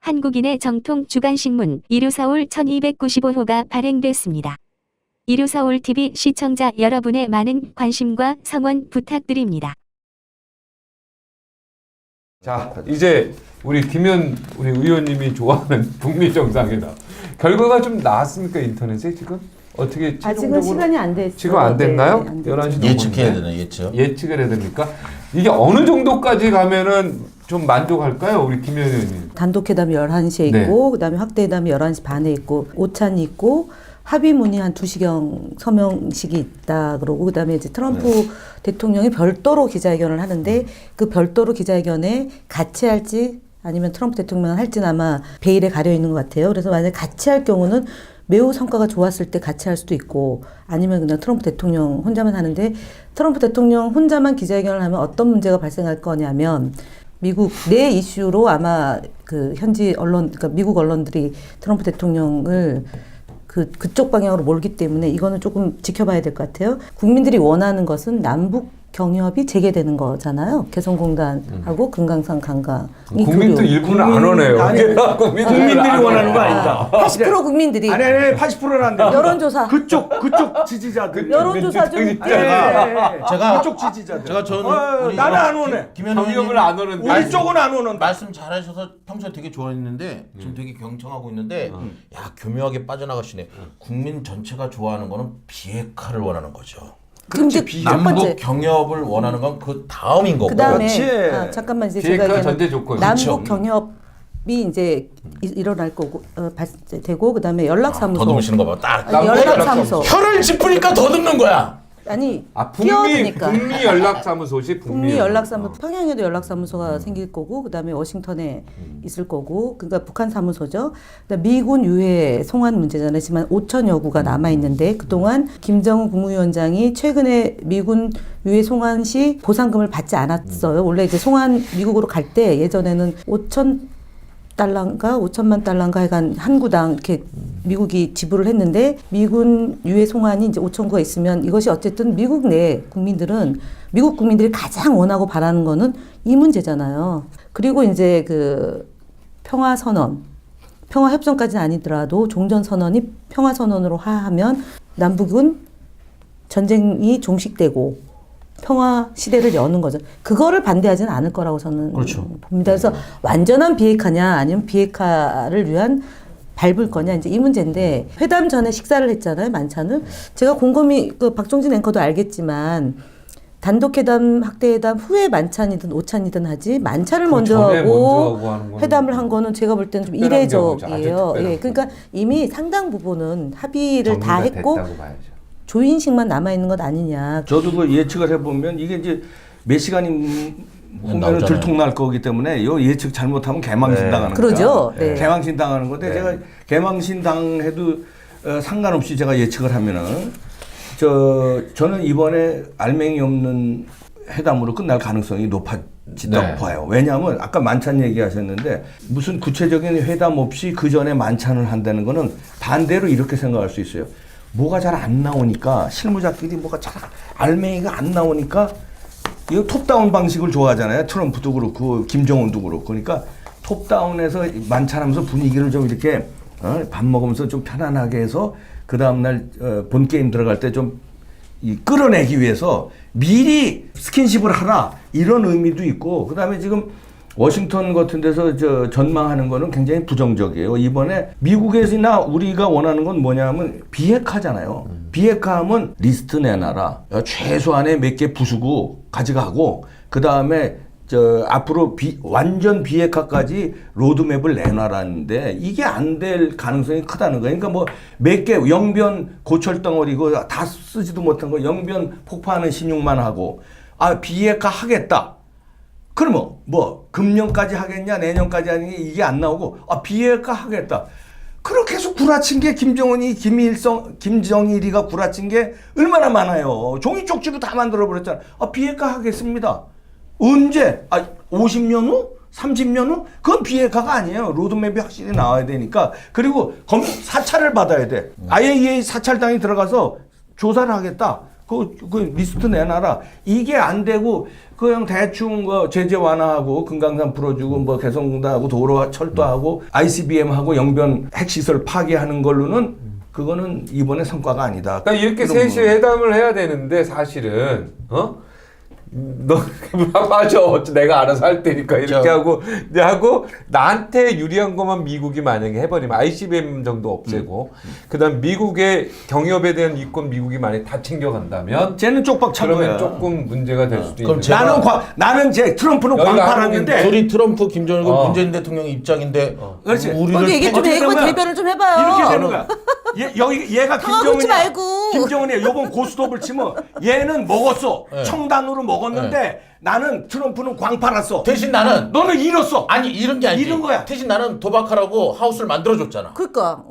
한국인의 정통 주간신문 이류서울 1295호가 발행됐습니다. 이류서울TV 시청자 여러분의 많은 관심과 성원 부탁드립니다. 자, 이제 우리 김현 우리 의원님이 좋아하는 북미 정상회담 결과가 좀 나왔습니까? 인터넷에 지금? 어떻게 아직은 시간이 안 됐어요. 지금 안 됐나요? 네, 안 11시 예측해야 넘었는데. 되나 예측? 예측을 해야 됩니까? 이게 어느 정도까지 가면은 좀 만족할까요? 우리 김현 의원님. 단독회담이 11시에 네. 있고 그다음에 확대회담이 11시 반에 있고 오찬이 있고 합의문이 한 2시경 서명식이 있다 그러고 그다음에 이제 트럼프 대통령이 별도로 기자회견을 하는데 그 별도로 기자회견에 같이 할지 아니면 트럼프 대통령은 할지는 아마 베일에 가려 있는 것 같아요. 그래서 만약에 같이 할 경우는 매우 성과가 좋았을 때 같이 할 수도 있고 아니면 그냥 트럼프 대통령 혼자만 하는데 트럼프 대통령 혼자만 기자회견을 하면 어떤 문제가 발생할 거냐면 미국 내 이슈로 아마 그 현지 언론 그러니까 미국 언론들이 트럼프 대통령을 그쪽 방향으로 몰기 때문에 이거는 조금 지켜봐야 될 것 같아요. 국민들이 원하는 것은 남북 경협이 재개되는 거잖아요. 개성공단하고 금강산 강강. 국민도 일부는 안 오네요. 국민들이 원하는 거 아니다. 80% 국민들이 아니 80%는 안 돼. 여론조사. 그쪽 지지자들. 여론조사 좀 제가 그쪽 지지자들. 제가 저는 우리 나는 안 오네. 김현 경협을 의원님 안 오는데. 우리 쪽은 안 오는데. 말씀 잘하셔서 평소에 되게 좋아했는데 지금 되게 경청하고 있는데 야 교묘하게 빠져나가시네. 국민 전체가 좋아하는 거는 비핵화를 원하는 거죠. 근데 첫 번째 남북 경협을 원하는 건 그 다음인 거고. 그다음에 그렇지. 잠깐만 이제 비핵화 제가 전제 조건. 남북 경협이 이제 일어날 거고 되고 그다음에 연락사무소 더듬으시는 거 봐. 딱. 연락사무소 혀를 짚으니까 더듬는 거야. 아니 북미 끼어드니까 북미 연락사무소시 북미 연락사무소 평양에도 연락사무소가 생길 거고 그다음에 워싱턴에 있을 거고 그러니까 북한 사무소죠. 그다음에 미군 유해 송환 문제잖아요. 지금 5천여 구가 남아 있는데 그동안 김정은 국무위원장이 최근에 미군 유해 송환 시 보상금을 받지 않았어요. 원래 이제 송환 미국으로 갈 때 예전에는 5천만 달러인가 하여간 한 구당 이렇게 미국이 지불을 했는데 미군 유해 송환이 이제 5천 구가 있으면 이것이 어쨌든 미국 내 국민들은 미국 국민들이 가장 원하고 바라는 거는 이 문제잖아요. 그리고 이제 그 평화 선언, 평화 협정까지는 아니더라도 종전 선언이 평화 선언으로 하면 남북은 전쟁이 종식되고 평화 시대를 여는 거죠. 그거를 반대하지는 않을 거라고 저는 그렇죠. 봅니다. 그래서 완전한 비핵화냐 아니면 비핵화를 위한 밟을 거냐 이제 이 문제인데 회담 전에 식사를 했잖아요. 만찬을. 제가 곰곰이 그 박종진 앵커도 알겠지만 단독회담, 확대회담 후에 만찬이든 오찬이든 하지 만찬을 먼저 하고 회담을 한 거는 제가 볼 때는 좀 이례적이에요. 예, 그러니까 이미 상당 부분은 합의를 다 했고 조인식만 남아 있는 것 아니냐. 저도 그 예측을 해보면 이게 이제 몇 시간이 보면 들통날 거기 때문에 요 예측 잘못하면 개망신 당하는 거죠. 그러죠. 네. 개망신 당하는 건데 제가 개망신 당해도 상관없이 제가 예측을 하면은 저는 이번에 알맹이 없는 회담으로 끝날 가능성이 높아진다고 봐요. 왜냐하면 아까 만찬 얘기하셨는데 무슨 구체적인 회담 없이 그 전에 만찬을 한다는 거는 반대로 이렇게 생각할 수 있어요. 뭐가 잘 안 나오니까 실무자끼리 뭐가 잘 알맹이가 안 나오니까 이거 톱다운 방식을 좋아하잖아요. 트럼프도 그렇고 김정은도 그렇고 그러니까 톱다운에서 만찬하면서 분위기를 좀 이렇게 밥 먹으면서 좀 편안하게 해서 그 다음날 본 게임 들어갈 때 좀 끌어내기 위해서 미리 스킨십을 하라 이런 의미도 있고 그 다음에 지금 워싱턴 같은 데서 전망하는 거는 굉장히 부정적이에요. 이번에 미국에서나 우리가 원하는 건 뭐냐면 비핵화잖아요. 비핵화하면 리스트 내놔라. 최소한의 몇 개 부수고 가져가고 그 다음에 앞으로 완전 비핵화까지 로드맵을 내놔라는데 이게 안 될 가능성이 크다는 거예요. 그러니까 뭐 몇 개 영변 고철 덩어리고 다 쓰지도 못한 거 영변 폭파하는 신용만 하고 비핵화 하겠다. 그러면 뭐 금년까지 하겠냐 내년까지 하느냐 이게 안 나오고 비핵화 하겠다. 그렇게 해서 구라친 게 김정은이 김정일이가 구라친 게 얼마나 많아요. 종이 쪽지로 다 만들어버렸잖아. 비핵화 하겠습니다. 언제? 50년 후? 30년 후? 그건 비핵화가 아니에요. 로드맵이 확실히 나와야 되니까. 그리고 사찰을 받아야 돼. IAEA 사찰당이 들어가서 조사를 하겠다. 그 리스트 내놔라. 이게 안 되고 그냥 대충 제재 완화하고 금강산 풀어주고 뭐 개성공단하고 도로 철도하고 ICBM하고 영변 핵시설 파괴하는 걸로는 그거는 이번에 성과가 아니다. 그러니까 이렇게 그런 셋이 회담을 해야 되는데 사실은 너 맞아. 내가 알아서 할 테니까 이렇게 하고 나한테 유리한 것만 미국이 만약에 해버리면 ICBM 정도 없애고 그다음 미국의 경협에 대한 이권 미국이 만약 다 챙겨간다면 쟤는 쪽박 찬 그러면 거야. 조금 문제가 될 수도 그럼 있는. 나는 트럼프는 여기가 광팔하는데 둘이 트럼프, 김정일과 문재인 대통령 입장인데 그렇지. 우리를 얘기 좀 어떻게 해고 되면 대변을 좀 해봐요. 이렇게 되는 거야. 얘가 묻지 말고. 김정은이 요번 고스톱을 치면 얘는 먹었어. 네. 청단으로 먹었는데 나는 트럼프는 광팔았어. 대신 나는 너는 잃었어. 아니 이런 게 아니지. 잃은 거야. 대신 나는 도박하라고 하우스를 만들어줬잖아. 그러니까,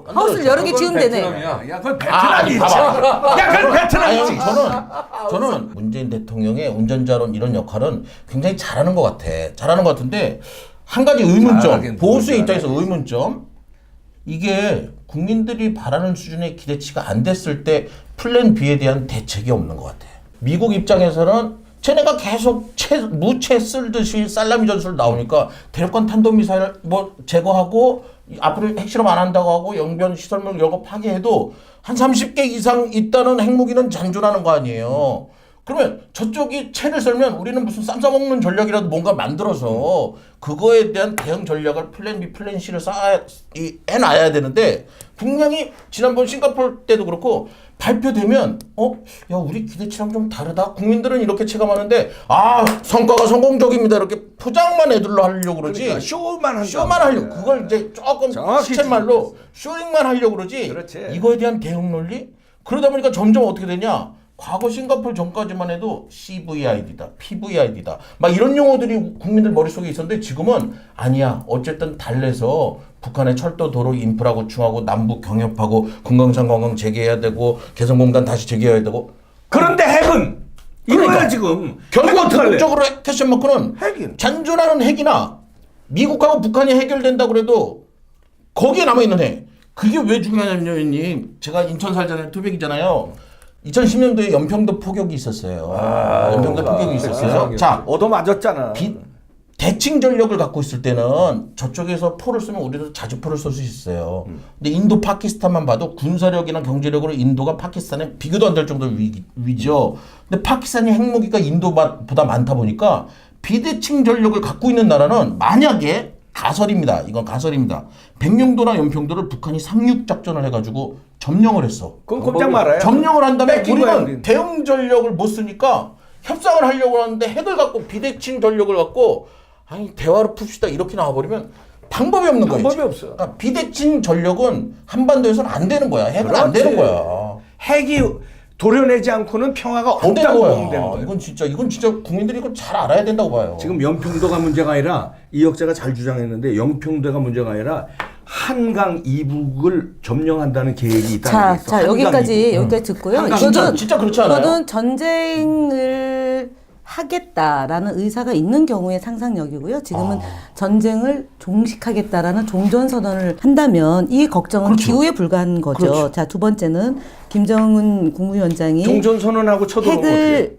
하우스를 여러 개 지으면 되네. 야, 그건 아니, 베트남이지. 봐봐. 야, 그건 베트남이지. 아니, 저는 문재인 대통령의 운전자론 이런 역할은 굉장히 잘하는 것 같아. 잘하는 것 같은데 한 가지 의문점. 잘하긴 보수의 모르겠네. 입장에서 의문점. 이게 국민들이 바라는 수준의 기대치가 안 됐을 때 플랜 B에 대한 대책이 없는 것 같아. 미국 입장에서는 쟤네가 계속 무채 쓸듯이 살라미 전술 나오니까 대륙간 탄도미사일 뭐 제거하고 앞으로 핵실험 안 한다고 하고 영변 시설물 이런 거 파괴해도 한 30개 이상 있다는 핵무기는 잔존하는 거 아니에요. 그러면 저쪽이 채를 썰면 우리는 무슨 쌈 싸먹는 전략이라도 뭔가 만들어서 그거에 대한 대응 전략을 플랜 B, 플랜 C를 해놔야 되는데 분명히 지난번 싱가포르 때도 그렇고 발표되면 야 우리 기대치랑 좀 다르다. 국민들은 이렇게 체감하는데 성과가 성공적입니다. 이렇게 포장만 애들로 하려고 그러지. 그러니까 쇼만 하려고 그걸 이제 조금 정확히 시쳇말로 쇼잉만 하려고 그러지. 그렇지. 이거에 대한 대응 논리? 그러다 보니까 점점 어떻게 되냐? 과거 싱가포르 전까지만 해도 CVID다, PVID다, 막 이런 용어들이 국민들 머릿속에 있었는데 지금은 아니야. 어쨌든 달래서 북한의 철도, 도로, 인프라 구축하고 남북 경협하고 금강산 관광 재개해야 되고 개성공단 다시 재개해야 되고. 그런데 핵은 이거야 그러니까. 지금. 결국 궁극적으로 퀘스천 마크는 핵인. 잔존하는 핵이나 미국하고 북한이 해결된다 그래도 거기에 남아있는 핵. 그게 왜 중요하냐면요. 제가 인천 살잖아요. 투백이잖아요. 2010년도에 연평도 포격이 있었어요. 연평도 포격이 있었어요. 자, 얻어 맞았잖아. 대칭 전력을 갖고 있을 때는 저쪽에서 포를 쓰면 우리도 자주포를 쏠 수 있어요. 근데 인도 파키스탄만 봐도 군사력이나 경제력으로 인도가 파키스탄에 비교도 안 될 정도로 위죠. 근데 파키스탄이 핵무기가 인도보다 많다 보니까 비대칭 전력을 갖고 있는 나라는 만약에 가설입니다. 이건 가설입니다. 백령도나 연평도를 북한이 상륙 작전을 해가지고 점령을 했어. 그건 꼼짝 말아요. 점령을 한다면 뺏긴 거야, 우리는 우린. 대응 전력을 못 쓰니까 협상을 하려고 하는데 핵을 갖고 비대칭 전력을 갖고 대화를 풉시다 이렇게 나와버리면 방법이 없는 거예요. 방법이 없어. 그러니까 비대칭 전력은 한반도에서는 안 되는 거야. 핵은 안 되는 거야. 핵이 도려내지 않고는 평화가 안 되는 없다고 거야. 보면 되는 거예요. 이건 진짜 국민들이 이건 잘 알아야 된다고 봐요. 지금 연평도가 문제가 아니라 이혁재가 잘 주장했는데 연평도가 문제가 아니라 한강 이북을 점령한다는 계획이 있다는 게 있어. 한강 여기까지 이북. 듣고요. 한강 진짜 그렇지 않아요? 이거는 전쟁을 하겠다라는 의사가 있는 경우의 상상력이고요. 지금은 전쟁을 종식하겠다라는 종전선언을 한다면 이 걱정은 그렇죠. 기우에 불과한 거죠. 그렇죠. 자, 두 번째는 김정은 국무위원장이 종전선언하고 쳐들어오면 어떻게?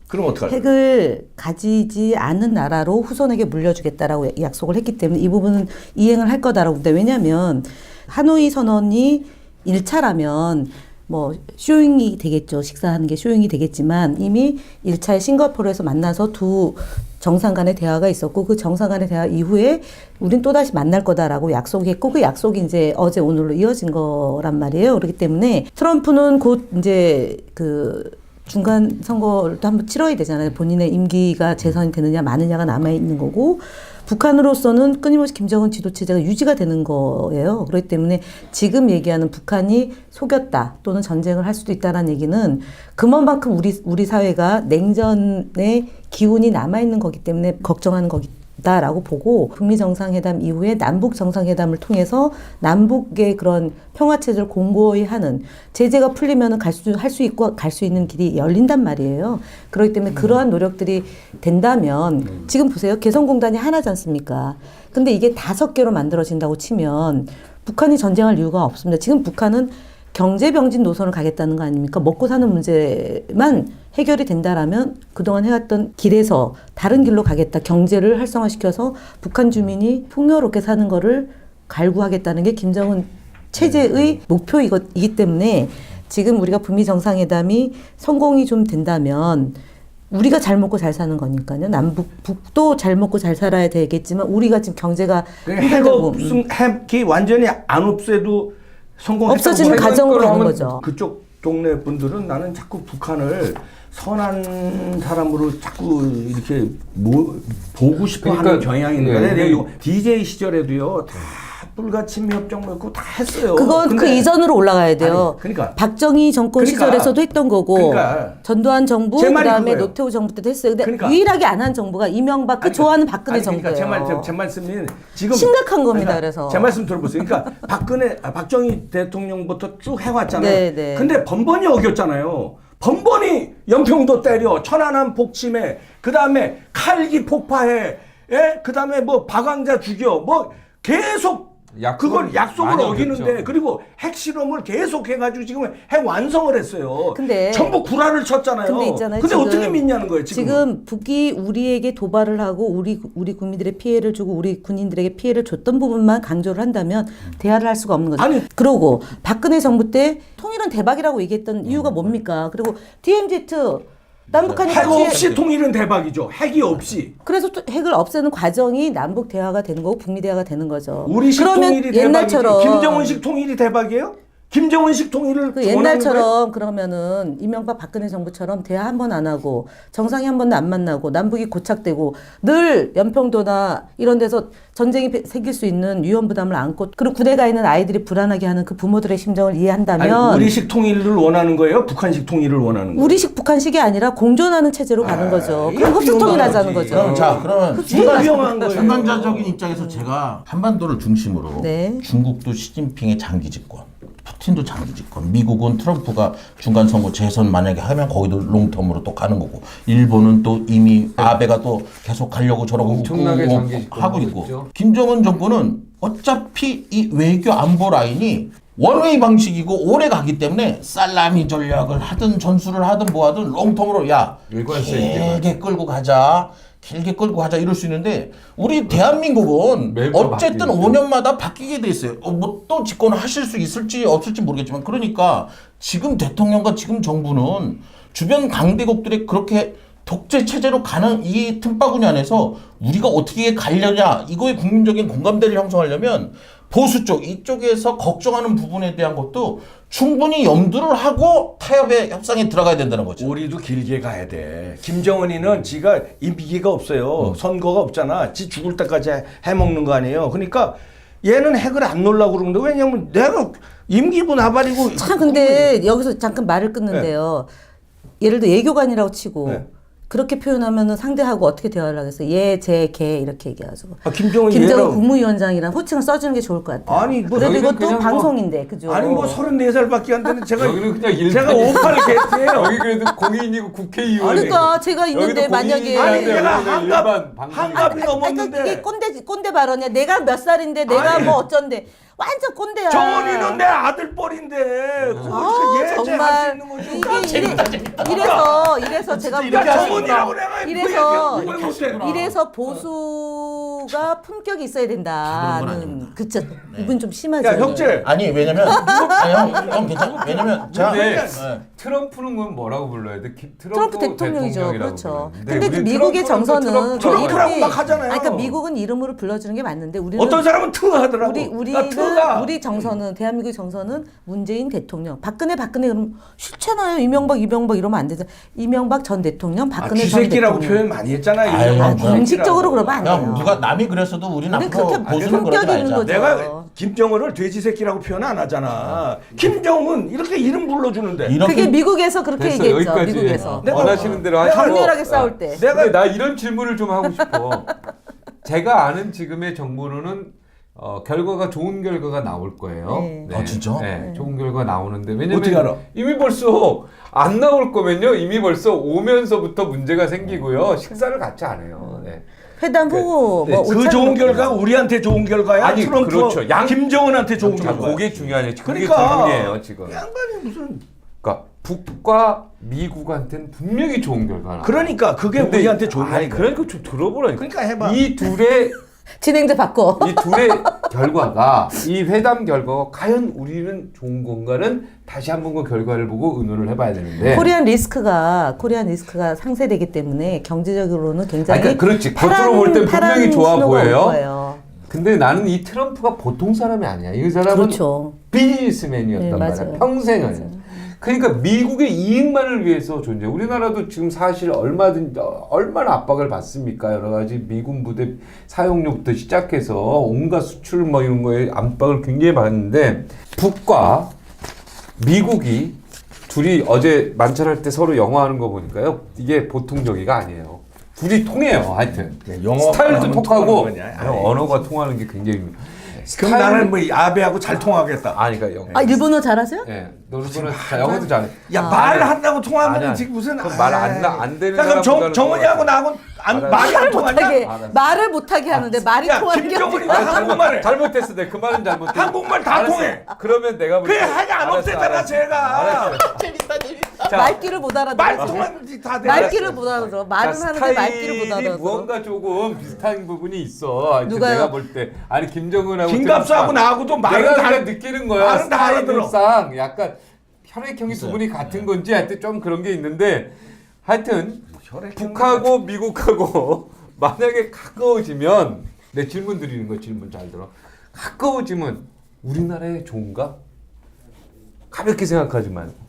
그럼 어떡할까? 핵을 가지지 않은 나라로 후손에게 물려주겠다라고 약속을 했기 때문에 이 부분은 이행을 할 거다라고 봅니다. 왜냐하면 하노이 선언이 1차라면 뭐 쇼잉이 되겠죠. 식사하는 게 쇼잉이 되겠지만 이미 1차에 싱가포르에서 만나서 두 정상 간의 대화가 있었고 그 정상 간의 대화 이후에 우린 또다시 만날 거다라고 약속했고 그 약속이 이제 어제 오늘로 이어진 거란 말이에요. 그렇기 때문에 트럼프는 곧 이제 그 중간 선거를 또 한번 치러야 되잖아요. 본인의 임기가 재선이 되느냐 마느냐가 남아있는 거고 북한으로서는 끊임없이 김정은 지도체제가 유지가 되는 거예요. 그렇기 때문에 지금 얘기하는 북한이 속였다 또는 전쟁을 할 수도 있다는 얘기는 그만큼 우리 사회가 냉전의 기운이 남아있는 거기 때문에 걱정하는 거다라고 보고 북미 정상회담 이후에 남북 정상회담을 통해서 남북의 그런 평화체제를 공고히 하는 제재가 풀리면 할 수 있고 갈 수 있는 길이 열린단 말이에요. 그렇기 때문에 그러한 노력들이 된다면 지금 보세요. 개성공단이 하나지 않습니까? 근데 이게 5개로 만들어진다고 치면 북한이 전쟁할 이유가 없습니다. 지금 북한은 경제 병진 노선을 가겠다는 거 아닙니까? 먹고 사는 문제만 해결이 된다라면 그동안 해왔던 길에서 다른 길로 가겠다. 경제를 활성화시켜서 북한 주민이 풍요롭게 사는 거를 갈구하겠다는 게 김정은 체제의 목표이기 때문에 지금 우리가 북미 정상회담이 성공이 좀 된다면 우리가 잘 먹고 잘 사는 거니까요. 북도 잘 먹고 잘 살아야 되겠지만 우리가 지금 경제가 핵이 완전히 안 없애도 성공했다고 없어지는 생각을 가정으로 가는 하면 거죠. 그쪽 동네 분들은 나는 자꾸 북한을 선한 사람으로 자꾸 이렇게 보고 싶어 하는 경향이 있는 거예요. 내가 DJ 시절에도요 다 불가침 협정 맺고 다 했어요. 그건 그 이전으로 올라가야 돼요. 아니, 그러니까 박정희 정권 시절에서도 했던 거고 그러니까 전두환 정부 제 말이 그다음에 그거예요. 노태우 정부 때도 했어요. 근데 그러니까. 유일하게 안 한 정부가 이명박 그 좋아하는 박근혜 정부예요. 그러니까 제 말씀이 지금 심각한 겁니다. 그래서 제 말씀 들어보세요. 그러니까 박정희 대통령부터 쭉 해왔잖아요. 네, 네. 근데 번번이 어겼잖아요. 번번이 연평도 때려, 천안함 폭침해, 그 다음에 칼기 폭파해, 예? 그 다음에 뭐 박왕자 죽여, 뭐 계속 그걸 약속을 많이 어기는데 어겼죠. 그리고 핵실험을 계속 해가지고 지금 핵 완성을 했어요. 근데 전부 구라를 쳤잖아요. 근데 있잖아요. 근데 지금, 어떻게 믿냐는 거예요. 지금 북이 우리에게 도발을 하고 우리 국민들의 피해를 주고 우리 군인들에게 피해를 줬던 부분만 강조를 한다면 대화를 할 수가 없는 거죠. 아니. 그러고 박근혜 정부 때 통일은 대박이라고 얘기했던 이유가 뭡니까? 그리고 DMZ 남북한이 핵 같이 없이 통일은 대박이죠. 핵이 없이. 그래서 또 핵을 없애는 과정이 남북 대화가 되는 거고 북미 대화가 되는 거죠. 우리식 그러면 통일이 옛날처럼 대박이지. 김정은식 통일이 대박이에요? 김정은식 통일을 그 원하는 거예요? 옛날처럼 그러면은 이명박 박근혜 정부처럼 대화 한 번 안 하고 정상이 한 번도 안 만나고 남북이 고착되고 늘 연평도나 이런 데서 전쟁이 생길 수 있는 위험 부담을 안고 그리고 군에 가 있는 아이들이 불안하게 하는 그 부모들의 심정을 이해한다면 아니, 우리식 통일을 원하는 거예요? 북한식 통일을 원하는 거예요? 우리식 북한식이 아니라 공존하는 체제로 가는 거죠. 이거 그럼 흡수통일하자는 위험하지. 거죠. 자, 그러면 이거 위험한 거예요. 상관자적인 입장에서 제가 한반도를 중심으로 네. 중국도 시진핑의 장기 집권, 푸틴도 장기 집권, 미국은 트럼프가 중간 선거 재선 만약에 하면 거기도 롱텀으로 또 가는 거고, 일본은 또 이미 아베가 또 계속 가려고 저러고 엄청나게 장기 집권 하고 하고 있고, 있죠. 김정은 정부는 어차피 이 외교 안보 라인이 원웨이 방식이고 오래 가기 때문에 살라미 전략을 하든 전술을 하든 뭐 하든 롱텀으로 야 일관성 길게 끌고 가자. 길게 끌고 가자 이럴 수 있는데 우리 대한민국은 매번 어쨌든 바뀌니까. 5년마다 바뀌게 돼 있어요. 뭐 또 집권을 하실 수 있을지 없을지 모르겠지만 그러니까 지금 대통령과 지금 정부는 주변 강대국들이 그렇게 독재 체제로 가는 이 틈바구니 안에서 우리가 어떻게 가려냐 이거에 국민적인 공감대를 형성하려면 보수 쪽 이쪽에서 걱정하는 부분에 대한 것도 충분히 염두를 하고 타협의 협상에 들어가야 된다는 거죠. 우리도 길게 가야 돼. 김정은이는 지가 임기가 없어요. 선거가 없잖아. 지 죽을 때까지 해먹는 거 아니에요. 그러니까 얘는 핵을 안 놓으려고 그러는데 왜냐면 내가 임기고 나발이고 참 근데 여기서 잠깐 말을 끊는데요. 예를 들어 예교관이라고 치고 네. 그렇게 표현하면은 상대하고 어떻게 대화를 하겠어요? 얘, 쟤, 걔 이렇게 얘기하죠. 김정은 김정은 얘라고. 국무위원장이란 호칭을 써주는 게 좋을 것 같아요. 아니, 뭐 그래도 여기는 이것도 그냥 방송인데 그죠? 아니 뭐 34살밖에 안 되는 제가 여기는 그냥 일 제가 58 개트예요. 여기 그래도 공인이고 국회의원이고 그러니까 제가 있는데 여기도 만약에 공인이 아니 아닌데 내가 여기는 일반 방송이니까. 한갑이 넘었는데 그게 꼰대 발언이야. 내가 몇 살인데 내가 아니. 뭐 어쩐데 완전 꼰대야. 정원이는 내 아들뻘인데 얘제 할 수 있는 거지. 이래서 제가 그러니까 정원이라고 내가 이래서 왜 못해? 이래서 보수가 품격이 있어야 된다는 그쵸 이분 좀 심하죠. 야 형제 아니 왜냐면 형 괜찮아. 왜냐면 제가 근데 네. 트럼프는 그건 뭐라고 불러야 돼? 트럼프 대통령이죠. 대통령이라고 그렇죠. 부르는데 근데 그 우리 미국의 트럼프는 또 정서는 트럼프라고 이름이- 막 하잖아요. 아니, 그러니까 미국은 이름으로 불러주는 게 맞는데 우리는 어떤 사람은 트 하더라고. 우리는 우리 정서는 대한민국의 정서는 문재인 대통령, 박근혜 그러면 싫잖아요. 이명박 이러면 안 되죠. 이명박 전 대통령, 박근혜 전 쥐새끼라고 대통령. 표현 많이 했잖아요. 아유, 이명박 아, 쥐새끼라고. 공식적으로 그러면 안 야 돼요. 누가 남이 그랬어도 우리는 근데 앞으로 그렇게 보수는 그러지 품격이 있는 말자. 거죠. 내가 김정은을 돼지새끼라고 표현 안 하잖아. 김정은 이렇게 이름 불러주는데. 이렇게 그게 미국에서 그렇게 됐어 얘기했죠. 여기까지 미국에서 내가 원하시는 대로 내가 하시고 강렬하게 싸울 때. 근데 나 이런 질문을 좀 하고 싶어. 제가 아는 지금의 정부로는 결과가 좋은 결과가 나올 거예요. 네. 아, 진짜? 네, 좋은 결과 나오는데 왜냐면 어떻게 알아? 이미 벌써 안 나올 거면요. 이미 벌써 오면서부터 문제가 생기고요. 식사를 같이 안 해요. 네. 회담 후 네, 뭐 그 오찬 좋은 먹고. 결과 우리한테 좋은 결과야. 아니, 트럼프 그렇죠. 김정은한테 좋은 자, 결과. 그게 중요하네요. 그게 그러니까 질문이에요 지금. 양반이 무슨 그러니까 북과 미국한테는 분명히 좋은 결과가. 그러니까 그게 근데 우리한테 좋은 아니 거니까. 그러니까 좀 들어보라니까. 그러니까 해봐. 이 둘의 진행자 바꿔. 이 둘의 결과가 이 회담 결과가 과연 우리는 좋은 건가는 다시 한번 그 결과를 보고 의논을 해봐야 되는데. 코리안 리스크가 상쇄되기 때문에 경제적으로는 굉장히 그러니까 그렇지. 겉으로 볼 때 분명히 좋아 신호가 올 보여요. 거예요. 근데 나는 이 트럼프가 보통 사람이 아니야. 이 사람은 그렇죠. 비즈니스맨이었단 네, 말이야. 맞아요. 평생을. 그러니까 미국의 이익만을 위해서 존재. 우리나라도 지금 사실 얼마나 압박을 받습니까? 여러 가지 미군 부대 사용료부터 시작해서 온갖 수출 뭐 이런 거에 압박을 굉장히 받는데 북과 미국이 둘이 어제 만찬할 때 서로 영어하는 거 보니까요. 이게 보통 저기가 아니에요. 둘이 통해요. 하여튼 영어 스타일도 하면 통하고 통하는 거냐? 아이. 언어가 통하는 게 굉장히. 그럼 나는 뭐 아베하고 잘 통하겠다. 아니 그러니까 영어. 아 일본어 잘하세요? 예, 너는 영어도 잘해. 야 말한다고 아니야. 통하면 지금 무슨 말안 되는 야, 그럼 사람보다는 정은이하고 나하고 말이 안 통하냐? 알았어. 말을 못하게 하는데 말이 야 통하는 게 김정은이가 아니라 한국말을 잘못했어. 내가 그 말은 잘못했어. 한국말 다 알았어. 통해. 그러면 내가 그게 해가 안 없애잖아 제가. 자, 말귀를 못 알아들어. 말 통하는지 다 돼. 말귀를 못 알아들어. 말은 자, 하는데 말귀를 못 스타일이 알아들어. 무언가 조금 비슷한 부분이 있어. 하여튼 누가요? 내가 볼 때 아니 김정은하고 김갑수하고 나하고도 말은 내가 다 그냥 느끼는 거야. 말은 다 알아들어. 스타일상 약간 혈액형이 두 분이 같은 건지 하여튼 좀 그런 게 있는데 하여튼 북하고 미국하고 만약에 가까워지면 내 질문 드리는 거 질문 잘 들어. 가까워지면 우리나라에 좋은가? 가볍게 생각하지 말고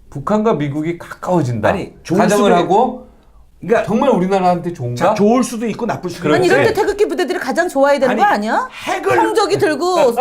북한과 미국이 가까워진다. 아니, 좋을 가정을 수도 하고 그러니까 정말 우리나라한테 좋은가? 자, 좋을 수도 있고 나쁠 수도 있고. 아니 이럴 때 그렇지. 태극기 부대들이 가장 좋아야 되는 아니, 거 아니야? 핵을 성적이 들고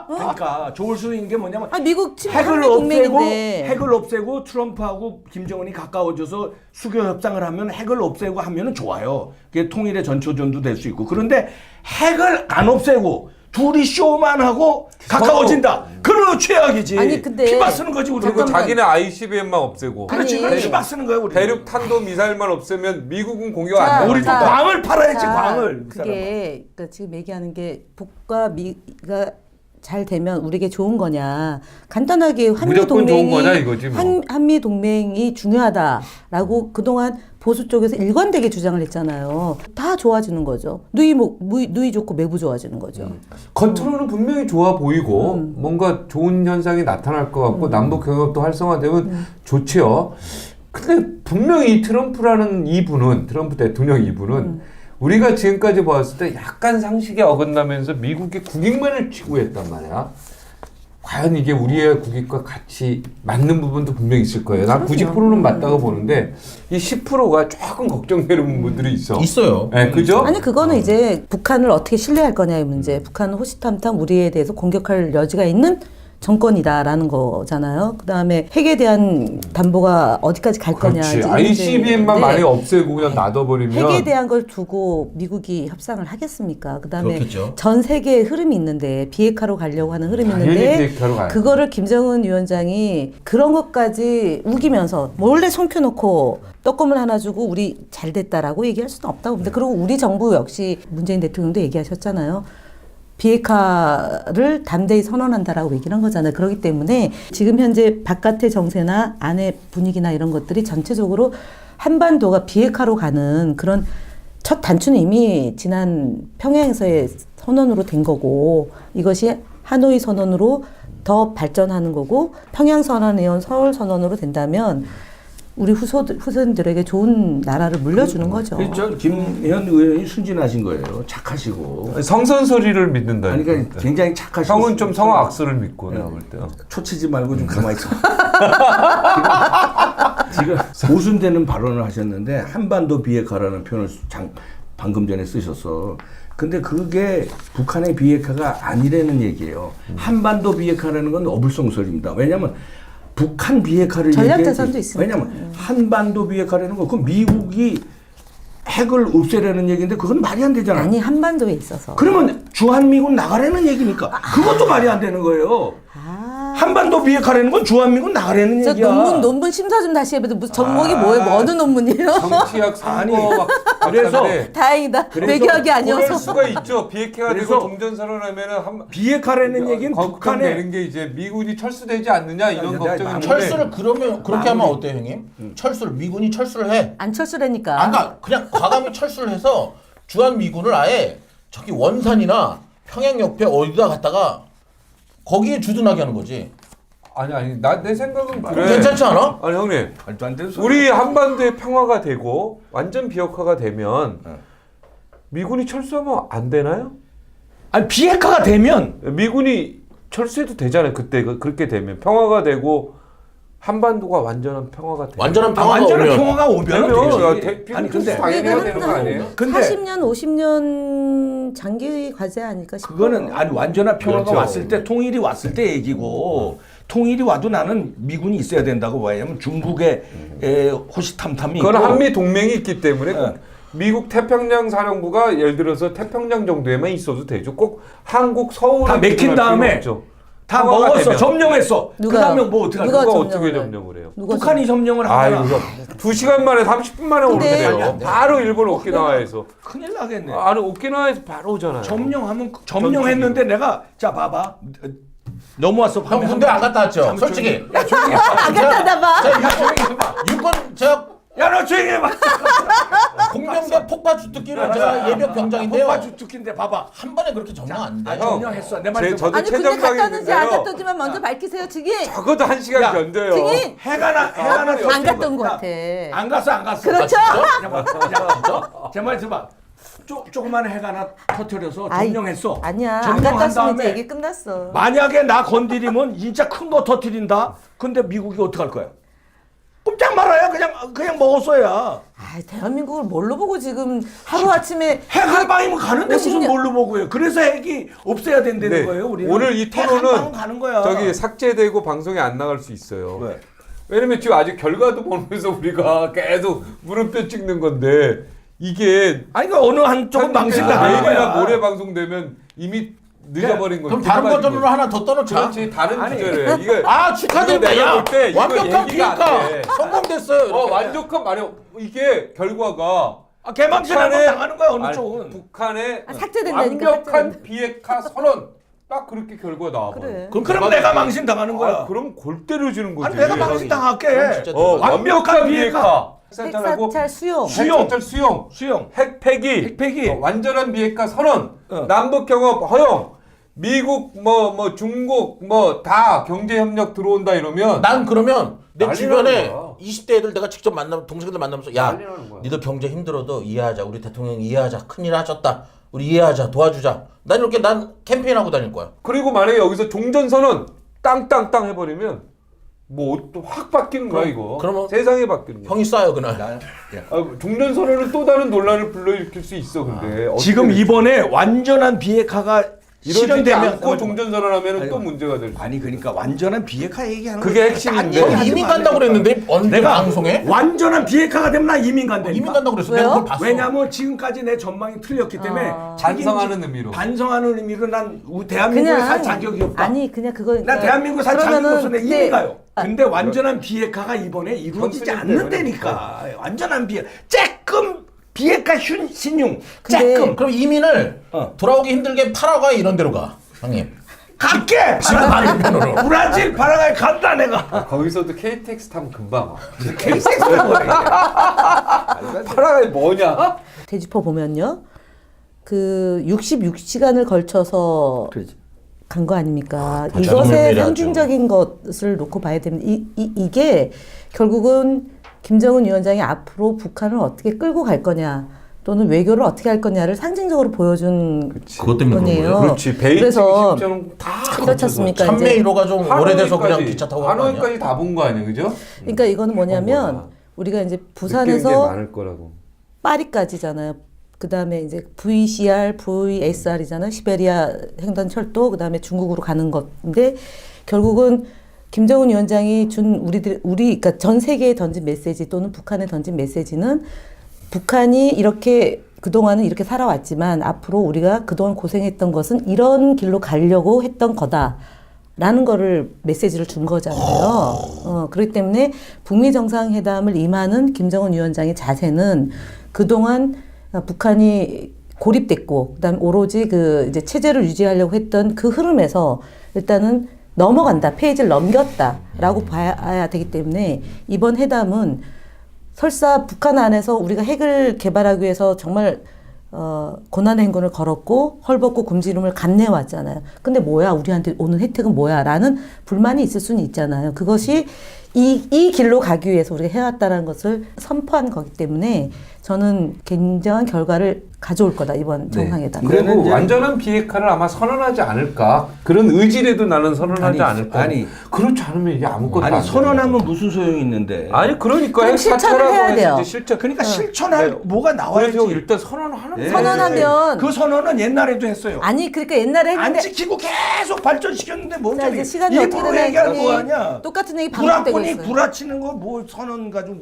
그러니까 좋을 수 있는 게 뭐냐면 아 미국 친구 핵을 한미 없애고 동맹인데 핵을 없애고 트럼프하고 김정은이 가까워져서 수교 협상을 하면 핵을 없애고 하면은 좋아요. 그게 통일의 전초전도 될 수 있고. 그런데 핵을 안 없애고 둘이 쇼만 하고 가까워진다. 그러면 최악이지. 아니, 근데 피박 쓰는 거지 우리. 그리고 잠깐만. 자기는 ICBM만 없애고 그렇지. 아니. 그럼 피박 쓰는 거야 우리. 대륙 탄도 미사일만 없애면 미국은 공격 자, 안 해. 우리도 자, 광을 팔아야지 자, 광을. 그게 그러니까 지금 얘기하는 게 북과 미가 잘 되면 우리에게 좋은 거냐. 간단하게 한미 무조건 좋은 동맹이 거냐 이거지 뭐. 한미 동맹이 중요하다라고 그동안 보수 쪽에서 일관되게 주장을 했잖아요. 다 좋아지는 거죠. 누이 좋고 매부 좋아지는 거죠. 겉으로는 분명히 좋아 보이고 뭔가 좋은 현상이 나타날 것 같고 남북 경협도 활성화되면 좋지요. 근데 분명히 트럼프라는 이분은 트럼프 대통령 이분은 우리가 지금까지 봤을 때 약간 상식에 어긋나면서 미국의 국익만을 추구했단 말이야. 과연 이게 우리의 국익과 같이 맞는 부분도 분명히 있을 거예요. 난 90%는 맞다고 보는데 이 10%가 조금 걱정되는 부분들이 있어. 있어요. 네, 그죠? 아니 그거는 이제 북한을 어떻게 신뢰할 거냐의 문제. 북한은 호시탐탐 우리에 대해서 공격할 여지가 있는 정권이다라는 거잖아요. 그다음에 핵에 대한 담보가 어디까지 갈 거냐. 그렇지. 이제 이 ICBM만 문제인데 많이 없애고 그냥 놔둬버리면 핵에 대한 걸 두고 미국이 협상을 하겠습니까? 그다음에 그렇겠죠. 전 세계의 흐름이 있는데 비핵화로 가려고 하는 흐름이 당연히 있는데 비핵화로 가야죠. 그거를 김정은 위원장이 그런 것까지 우기면서 몰래 손켜놓고 떡검을 하나 주고 우리 잘 됐다라고 얘기할 수는 없다고 봅니다. 그리고 우리 정부 역시 문재인 대통령도 얘기하셨잖아요. 비핵화를 담대히 선언한다라고 얘기를 한 거잖아요. 그렇기 때문에 지금 현재 바깥의 정세나 안의 분위기나 이런 것들이 전체적으로 한반도가 비핵화로 가는 그런 첫 단추는 이미 지난 평양에서의 선언으로 된 거고 이것이 하노이 선언으로 더 발전하는 거고 평양 선언에 이은 서울 선언으로 된다면 우리 후손들에게 좋은 나라를 물려주는 거죠. 저 김현 의원이 순진하신 거예요. 착하시고. 성선 소리를 믿는다. 아니 그러니까 굉장히 착하시고. 형은 좀 성화 악수를 믿고 내가 볼 때. 초치지 말고 좀 가만히 있어. 지금 모순되는 발언을 하셨는데 한반도 비핵화라는 표현을 방금 전에 쓰셨어. 근데 그게 북한의 비핵화가 아니라는 얘기예요. 한반도 비핵화라는 건 어불성설입니다. 왜냐하면 북한 비핵화를 전략자산도 있습니다. 왜냐하면 한반도 비핵화라는 거 그건 미국이 핵을 없애라는 얘기인데 그건 말이 안 되잖아. 아니 한반도에 있어서. 그러면 주한미군 나가라는 얘기니까 그것도 말이 안 되는 거예요. 아 한반도 비핵화라는 건 주한미군 나가라는 저 얘기야. 논문 심사 좀 다시 해봐도 무슨 전공이 뭐예요? 뭐 어느 논문이에요? 정치학 선거 그래서 다행이다. 그래서 외교학이 그럴 아니어서. 수가 있죠. 비핵화가 되고 그래서 종전선언하면은 한 비핵화라는 얘기는 북한에 되는 게 이제 미군이 철수되지 않느냐 이런 걱정이 있는데 철수를 그러면 그렇게 하면 어때요, 형님? 철수를 미군이 철수를 해. 안 철수라니까. 아까 그냥 과감히 철수를 해서 주한 미군을 아예 저기 원산이나 평양 옆에 어디다 갖다가 거기에 주둔하게 하는 거지. 아니 내 생각은 그래. 괜찮지 않아? 아니 형님 말도 안 되는 소리. 우리 한반도의 평화가 되고 완전 비핵화가 되면 미군이 철수하면 안 되나요? 아니 비핵화가 되면 미군이 철수해도 되잖아요. 그때 그렇게 되면 평화가 되고 한반도가 완전한 평화가 되면 완전한 평화가 완전한 오면 평화가 오면 되지. 아니 근데 당연히 해야 되는 거 아니에요? 근데 40년, 50년 장기 과제 아닐까 싶어. 그거는 아니 완전한 평화가 그렇죠. 왔을 때 통일이 왔을 때 얘기고 통일이 와도 나는 미군이 있어야 된다고 봐요. 왜냐면 중국의 호시탐탐이 그건 있고 한미 동맹이 있기 때문에 꼭 미국 태평양 사령부가 예를 들어서 태평양 정도에만 있어도 되죠. 꼭 한국 서울에 다 맥힌 다음에 다 평화가 먹었어. 되면. 점령했어. 누가? 그다음에 뭐 어떻게 누가 할까? 그거 점령을 어떻게 해? 점령을 해요? 누가 북한이 점령을 아유 하잖아. 이거 2시간 만에 30분 만에 오게 근데- 돼요. 바로 일본 오키나와에서. 큰일 나겠네. 아니 오키나와에서 바로 오잖아요. 점령하면 점령했는데 내가 자 봐봐. 넘어왔어. 형 군대 안 갔다 왔죠? 잠깐 솔직히. 야 조용히 해. 안 갖다 봐. 육군 제가 야너 조용히 해봐. 공병대 폭파 주특기를 제가 예비역 병장인데요. 폭파 주특기인데 봐봐. 한 번에 그렇게 점령 안 돼. 아, 점령했어. 내 말 제- 좀. 저도 아니 근데 최전방에 갔다 오는지 안 있는데요. 갔다 오지만 먼저 밝히세요 증인. 적어도 1시간 야, 견뎌요. 증인. 해가 나 안 갔다 온 것 같아. 안 갔어 안 갔어. 그렇죠? 제말 들어봐. 조그만 해가 나 터뜨려서 아이, 점령했어. 아니야. 안 점령한 갔다 왔으면 이제 다음에 얘기 끝났어. 만약에 나 건드리면 진짜 큰 거 터뜨린다. 근데 미국이 어떡할 거야? 꼼짝 말아야 그냥 먹었어야. 아, 대한민국을 뭘로 보고 지금 하루 아침에 핵 한 방이면 가는데 무슨 50년 뭘로 보고요? 그래서 핵이 없애야 된다는 네. 거예요. 우리는 오늘 이 핵한 토론은 방은 가는 거야. 저기 삭제되고 방송에 안 나갈 수 있어요. 왜? 왜냐면 지금 아직 결과도 보면서 우리가 계속 물음표 찍는 건데 이게 아니 그 어느 한쪽은 망신당하는 내일이나 거야. 모레 방송되면 이미 늦어버린 거죠. 그럼 다른 버전으로 하나 더 떠놓자. 그렇지 다른 아니. 주제래. 이게 아 축하드립니다. 이거 내가 야, 볼때 이거 완벽한 얘기가 안 비핵화 돼. 성공됐어요. 이렇게. 완벽한 말이야. 이게 결과가 개망신 한번 당하는 거야 어느 아니, 쪽은. 북한의 삭제된다니까, 완벽한 삭제된다. 비핵화 선언 딱 그렇게 결과 나와봐. 그래. 그럼 내가 망신 당하는 거야. 아, 그럼 골 때려주는 거지. 아니 내가 망신 당할게. 진짜 완벽한 비핵화. 핵사찰 수용. 핵사찰 수용. 수용. 핵 폐기. 핵 폐기. 완전한 비핵화 선언. 남북 경협 허용. 미국 뭐 중국 뭐 다 경제 협력 들어온다 이러면 난 그러면 내 난리 주변에 나는 거야. 20대 애들 내가 직접 만나면 동생들 만나면서 야 난리 나는 거야. 니들 경제 힘들어도 이해하자. 우리 대통령 이해하자. 큰일 하셨다. 우리 이해하자. 도와주자. 난 이렇게 난 캠페인하고 다닐 거야. 그리고 만약에 여기서 종전 선언 땅땅땅 해버리면 뭐 또 확 바뀌는 거야 이거. 그러면 세상이 바뀌는 거야. 형이 싸요 그날. 종전 선언은 또 다른 논란을 불러일으킬 수 있어 근데 어떻게 지금 될지. 이번에 완전한 비핵화가 이루어지지 실현되면 않고 종전 선언하면 또 문제가 될 수. 아니 그러니까 완전한 비핵화 얘기하는 그게 거야. 핵심인데. 딴 얘기 형 하지 이민 마. 간다고 그랬는데 언제 내가 방송에? 완전한 비핵화가 되면 나 이민 간다니까. 이민 간다고 그랬어. 왜요? 내가 그걸 봤어. 왜냐면 지금까지 내 전망이 틀렸기 때문에 반성하는 의미로. 반성하는 의미로 난 대한민국에 살 자격이 없다. 아니 그냥 그거. 나 대한민국에 살 자격이 그러면은 없어. 내 그때- 이민 가요. 근데 완전한 비핵화가 이번에 이루어지지 현실인 않는다니까. 완전한 비핵. 쬐끔 비핵화 신용. 근데- 쬐끔. 그럼 이민을 돌아오기 힘들게 파라과이 이런 데로 가. 형님. 갈게. 아니면으로. 브라질 파라과이 간다 내가. 거기서도 KTX 타면 금방 와. KTX가 뭐야? 파라가 뭐냐? 되짚어 보면요, 그 66시간을 걸쳐서 간 거 아닙니까? 대단한 이것의 일이라죠. 상징적인 것을 놓고 봐야 됩니다. 이게 결국은 김정은 위원장이 앞으로 북한을 어떻게 끌고 갈 거냐, 또는 외교를 어떻게 할 거냐를 상징적으로 보여준 그것 때문에 그런 거네요. 거예요. 그렇지. 베이징 그래서 심처럼 다 그렇지 않습니까? 참매 이제 1호가 좀 오래돼서 그냥 기차 타고 간 거 아니야? 하노이까지 다 본 거 아니야, 그죠? 그러니까 이거는 뭐냐면 뭐야. 우리가 이제 느끼는 게 부산에서 많을 거라고. 파리까지잖아요. 그 다음에 이제 VCR, VSR이잖아요. 시베리아 횡단철도, 그 다음에 중국으로 가는 건데, 결국은 김정은 위원장이 준 그러니까 전 세계에 던진 메시지 또는 북한에 던진 메시지는 북한이 이렇게 그동안은 이렇게 살아왔지만 앞으로 우리가 그동안 고생했던 것은 이런 길로 가려고 했던 거다. 라는 거를 메시지를 준 거잖아요. 그렇기 때문에 북미 정상회담을 임하는 김정은 위원장의 자세는 그동안 북한이 고립됐고, 그다음 오로지 그 이제 체제를 유지하려고 했던 그 흐름에서 일단은 넘어간다, 페이지를 넘겼다라고 봐야 되기 때문에 이번 회담은 설사 북한 안에서 우리가 핵을 개발하기 위해서 정말 고난의 행군을 걸었고 헐벗고 굶주림을 감내해왔잖아요. 근데 뭐야, 우리한테 오는 혜택은 뭐야 라는 불만이 있을 수는 있잖아요. 그것이 이 길로 가기 위해서 우리가 해왔다는 것을 선포한 거기 때문에 저는 굉장한 결과를 가져올 거다, 이번 정상회담. 그리고 이제- 완전한 비핵화를 아마 선언하지 않을까. 그런 의지라도 나는 선언하지 않을까. 아니. 그렇지 않으면 이게 아무것도 아니 안 선언하면 무슨 소용이 있는데? 아니 그러니까 그럼 실천을 해야 돼요. 실천. 그러니까 실천할 뭐가 나와야지. 그래서 일단 선언하는 네. 거야. 선언하면 그 선언은 옛날에도 했어요. 아니 그러니까 옛날에 안 했는데 지키고 계속 발전시켰는데 뭔 자, 소리? 이제 시간이 이게 어떻게 뭐 되나 얘기하는 했더니 거 아니야? 똑같은 얘기 반복되고 불화꾼이 있어요. 불화치는 거 뭐 선언 가지고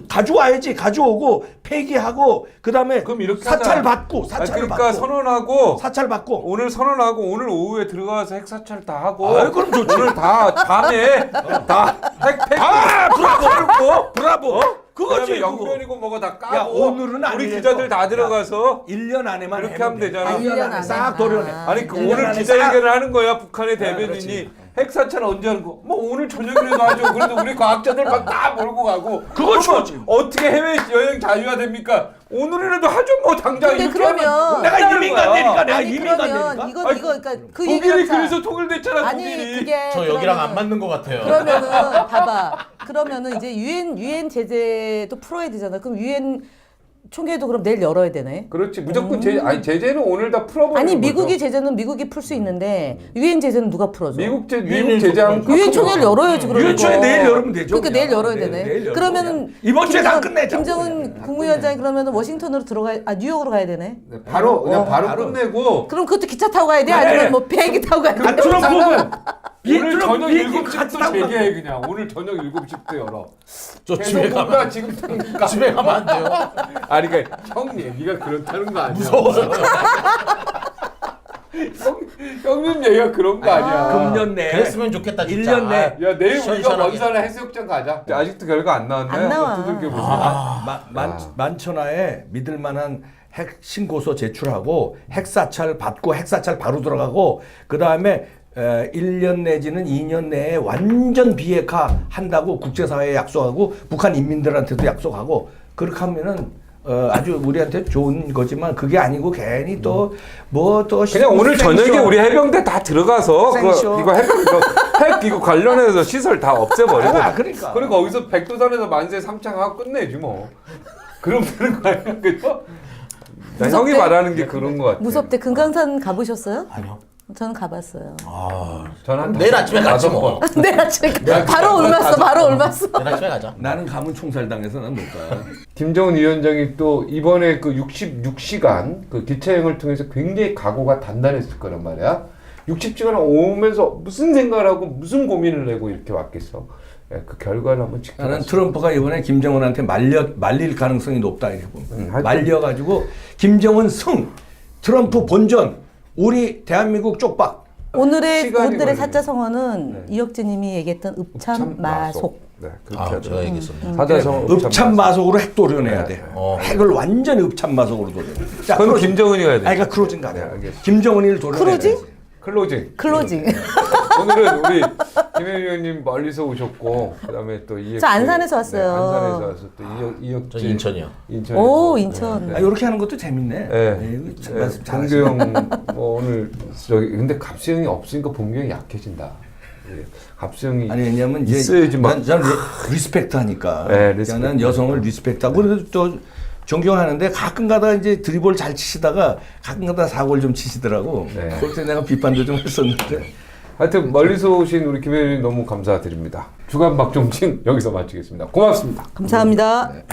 가져와야지. 가져오고 폐기하고 그다음에 그럼 이렇게 사찰 하자. 받고 아니, 사찰을 그러니까 받고 선언하고 사찰 받고. 오늘 선언하고 오늘 오후에 들어가서 핵 사찰 다 하고 그럼 좋지. 오늘 다 밤에 다핵 폐기 브라보 브라보. 그거지. 그거지 영변이고 뭐가 다 까고 야, 오늘은 안 우리 이랬어. 기자들 다 들어가서 1년 안에만 그렇게 해면 하면 돼. 되잖아. 1년 안에 싹 도려내. 아니 그 1년 오늘 안에 기자회견을 하는 거야 북한의 그렇지. 대변인이 핵 사찰 언제 하는 거? 뭐 오늘 저녁이라도 하죠. 그래도 우리 과학자들 막 다 몰고 가고. 그거 그러면 좋지. 어떻게 해외 여행 자유화 됩니까? 오늘이라도 하죠. 뭐 당장 근데 이렇게 그러면 하면 내가 된다는 이민 거야. 간다니까. 내가 아니 이민 그러면 간다니까. 이거 아니, 그러니까 그 독일이 얘기랑 그래서 통일됐잖아. 아니 독일이. 그게 저 여기랑 안 그러면은- 맞는 것 같아요. 그러면은 봐봐. 그러면은 이제 유엔 제재도 풀어야 되잖아. 그럼 유엔 총회도 그럼 내일 열어야 되네. 그렇지 무조건 제재는 오늘 다 풀어버리는 아니 거죠. 미국이 제재는 미국이 풀 수 있는데 유엔 제재는 누가 풀어줘? 미국 유엔에서 제재하면 유엔 총회를 열어야지 그러니까. 유엔 총회 내일 열으면 되죠. 그러니까 내일 그냥. 열어야 내일 되네. 열고 그러면은 그냥. 이번 주에 다 끝내자. 김정은 국무위원장이 그러면은 워싱턴으로 뉴욕으로 가야 되네. 네, 바로 그냥 바로 끝내고 그럼 그것도 기차 타고 가야 돼? 네. 아니면 뭐 비행기 타고 가야 돼? 아, 트럼프는 오늘 저녁 비행기 7시부터 같이 타고 제기해 그냥. 오늘 저녁 7시부터 열어. 저 집에 계속 가면 뭔가 지금 당기니까. 집에 가면 안 돼요. 아니 그러니까 형 얘기가 그렇다는 거 아니야. 무서워요. 형님 얘기가 그런 거 아니야. 금년 내 그랬으면 좋겠다 진짜. 1년 내. 야 내일 우리가 시원시원하게. 원산에 해수욕장 가자. 아직도 결과 안 나왔네. 안 나와. 한번 두들겨 보자. 만천하에 믿을 만한 핵 신고서 제출하고 핵사찰 받고 핵사찰 바로 들어가고 그다음에 1년 내지는 2년 내에 완전 비핵화 한다고 국제사회에 약속하고 북한 인민들한테도 약속하고 그렇게 하면은 아주 우리한테 좋은 거지만 그게 아니고 괜히 또 뭐 또 그냥 오늘 저녁에 우리 해병대 다 들어가서 생쇼. 이거 핵 이거 관련해서 시설 다 없애버리고. 그러니까. 그리고 거기서 백두산에서 만세 삼창하고 끝내지 뭐. 그럼 되는 거 아니야, 그죠? 나 형이 무섭대? 말하는 게 그런 거 같아. 무섭대. 금강산 가보셨어요? 아니요. 저는 가봤어요. 전한 내일 아침에 가지 뭐. 내일 아침에 바로 올랐어. 바로 올랐어. 내일 아침에 가자. 나는 가면 총살당해서 난 못 가. 김정은 위원장이 또 이번에 그 66시간 그 기차여행을 통해서 굉장히 각오가 단단했을 거란 말이야. 60시간 오면서 무슨 생각을 하고 무슨 고민을 내고 이렇게 왔겠어. 예, 그 결과를 한번 나는 지켜봤어. 트럼프가 이번에 김정은한테 말릴 가능성이 높다 이렇게 봅니다. 하여튼- 말려가지고 김정은 승, 트럼프 본전, 우리 대한민국 쪽박. 시간이 오늘의 걸리네. 사자성어는 이혁재님이 얘기했던 읍참마속. 네, 그렇게 아, 하죠. 제가 얘기했었네. 사자성어 읍참마속으로 핵 도려내야 네. 돼. 핵을 완전히 읍참마속으로 도려내. 자, 그건 크로징. 김정은이가 해야 돼. 아니, 그러니까 크로징 가네. 네, 알겠습니다. 김정은이를 도려내. 크로징? 클로징. 클로징. 오늘은 우리 김혜미 의원님 멀리서 오셨고 그다음에 또 이혁재. 저 안산에서 왔어요. 네, 안산에서 와서 또 이혁재. 저 인천이요. 인천. 오, 인천. 아, 이렇게 하는 것도 재밌네. 네. 이거 참 말씀 봉규 잘하시네. 형 뭐 오늘 저기 근데 갑수형이 없으니까 봉규 형이 약해진다. 예, 갑수형이 아니 왜냐면 이제 있어야지 막. 난 리스펙트 하니까. 네, 리스펙트. 나는 여성을 리스펙트하고 그래도 또 존경하는데 가끔가다 이제 드리블 잘 치시다가 가끔가다 사고를 좀 치시더라고. 네. 그럴 때 내가 비판도 좀 했었는데. 하여튼 멀리서 오신 우리 김혜미 너무 감사드립니다. 주간 박종진 여기서 마치겠습니다. 고맙습니다. 감사합니다. 네.